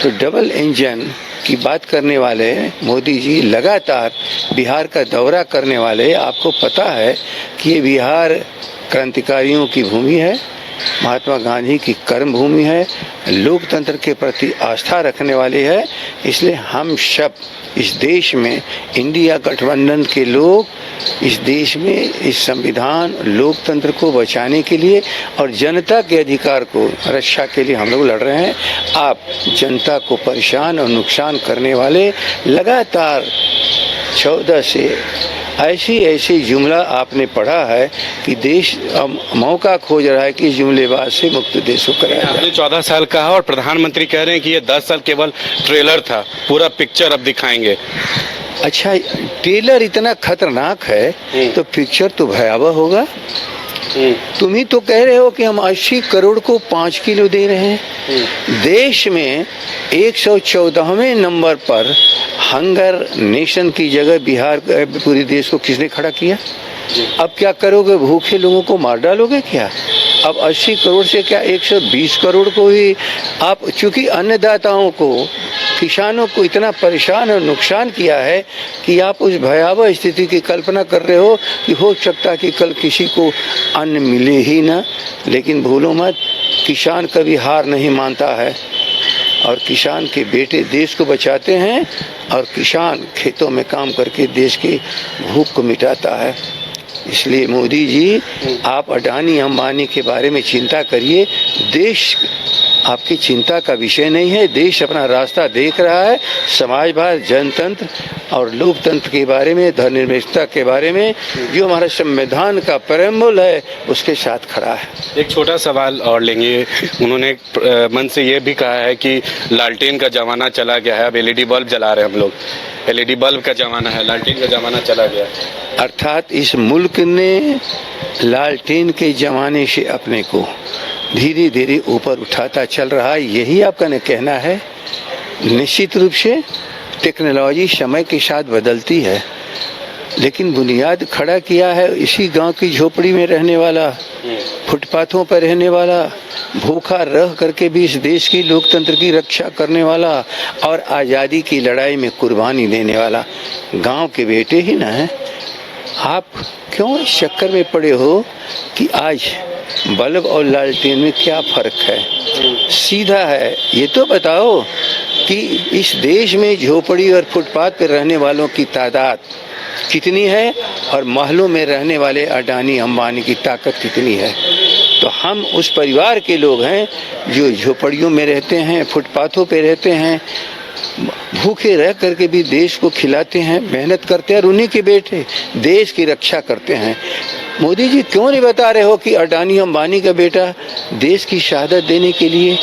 तो double engine की बात करने वाले मोदी जी लगातार बिहार का दौरा करने वाले, आपको पता है कि ये बिहार क्रांतिकारियों की भूमि है, महात्मा गांधी की कर्म भूमि है, लोकतंत्र के प्रति आस्था रखने वाली है। इसलिए हम सब इस देश में, इंडिया गठबंधन के लोग इस देश में इस संविधान लोकतंत्र को बचाने के लिए और जनता के अधिकार को रक्षा के लिए हम लोग लड़ रहे हैं। आप जनता को परेशान और नुकसान करने वाले लगातार 14 से ऐसी जुमला आपने पढ़ा है कि देश मौका खोज रहा है कि इस जुमलेबाज से मुक्त देश को कराया जाए। आपने 14 साल कहा और प्रधानमंत्री कह रहे हैं कि ये 10 साल केवल ट्रेलर था, पूरा पिक्चर अब दिखाएंगे। अच्छा, ट्रेलर इतना खतरनाक है तो पिक्चर तो भयावह होगा। तुम ही तो कह रहे हो कि हम 80 करोड़ को 5 किलो दे रहे हैं। देश में 114वें नंबर पर हंगर नेशन की जगह बिहार पूरे देश को किसने खड़ा किया? अब क्या करोगे? भूखे लोगों को मार डालोगे क्या? अब 80 करोड़ से क्या 120 करोड़ को ही आप, चूंकि अन्नदाताओं को, किसानों को इतना परेशान और नुकसान किया है कि आप उस भयावह स्थिति की कल्पना कर रहे हो कि हो सकता कि कल किसी को अन्न मिले ही ना। लेकिन भूलो मत, किसान कभी हार नहीं मानता है और किसान के बेटे देश को बचाते हैं और किसान खेतों में काम करके देश की भूख को मिटाता है। इसलिए मोदी जी, आप अडानी अंबानी के बारे में चिंता करिए। देश आपकी चिंता का विषय नहीं है। देश अपना रास्ता देख रहा है। समाजवाद, जनतंत्र और लोकतंत्र के बारे में, धर्मनिरपेक्षता के बारे में, जो हमारा संविधान का प्रेम्बल है, उसके साथ खड़ा है। एक छोटा सवाल और लेंगे। उन्होंने मन से ये भी कहा है कि लालटेन का जमाना चला गया है, अब एलईडी बल्ब जला रहे हैं हम लोग। एलईडी बल्ब का जमाना है, लालटेन का जमाना चला गया है। अर्थात इस मुल्क ने लालटेन के जमाने से अपने को धीरे धीरे ऊपर उठाता चल रहा है, यही आपका न कहना है? निश्चित रूप से टेक्नोलॉजी समय के साथ बदलती है, लेकिन बुनियाद खड़ा किया है इसी गांव की झोपड़ी में रहने वाला, फुटपाथों पर रहने वाला, भूखा रह करके भी इस देश की लोकतंत्र की रक्षा करने वाला और आज़ादी की लड़ाई में कुर्बानी देने वाला गांव के बेटे ही ना है। आप क्यों इस चक्कर में पड़े हो कि आज बल्ब और लालटेन में क्या फर्क है? सीधा है। ये तो बताओ कि इस देश में झोपड़ी और फुटपाथ पर रहने वालों की तादाद कितनी है और महलों में रहने वाले अडानी अंबानी की ताकत कितनी है? तो हम उस परिवार के लोग हैं जो झोपड़ियों में रहते हैं, फुटपाथों पे रहते हैं, भूखे रह करके भी देश को खिलाते हैं, मेहनत करते हैं और उन्हीं के बेटे देश की रक्षा करते हैं। मोदी जी, क्यों नहीं बता रहे हो कि अडानी अंबानी का बेटा देश की शहादत देने के लिए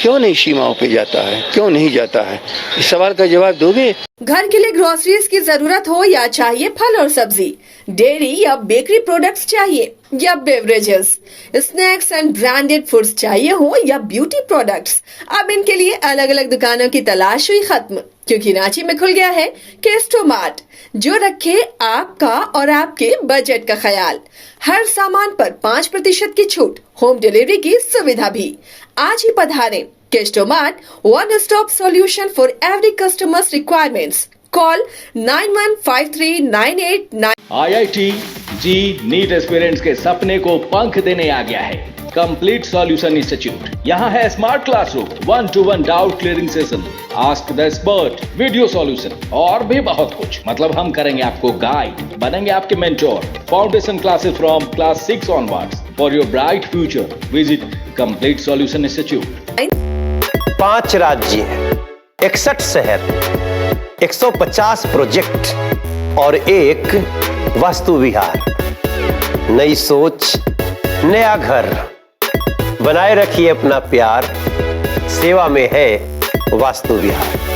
क्यों नहीं सीमाओं पे जाता है, क्यों नहीं जाता है? इस सवाल का जवाब दोगे? घर के लिए ग्रोसरीज की जरूरत हो या चाहिए फल और सब्जी, डेयरी या बेकरी प्रोडक्ट्स चाहिए या beverages, snacks and branded foods चाहिए हो या ब्यूटी प्रोडक्ट्स, अब इनके लिए अलग अलग दुकानों की तलाश हुई खत्म, क्योंकि रांची में खुल गया है केस्टो मार्ट, जो रखे आपका और आपके बजट का ख्याल। हर सामान पर 5% की छूट, होम डिलीवरी की सुविधा भी। आज ही पधारें। Kesto mart, one stop solution for every customers requirements. Call 915398 IIT JEE NEET aspirants के सपने को पंख देने आ गया है कंप्लीट सॉल्यूशन इंस्टीट्यूट। यहाँ है smart classroom, 1-to-1 doubt clearing session, ask the expert, video solution और भी बहुत कुछ। मतलब हम करेंगे आपको गाइड, बनेंगे आपके mentor. Foundation classes from class 6 onwards for your bright future. Visit complete solution institute. 5 राज्य, 61 शहर, 150 प्रोजेक्ट और एक वास्तु विहार। नई सोच, नया घर, बनाए रखिए अपना प्यार, सेवा में है वास्तु विहार।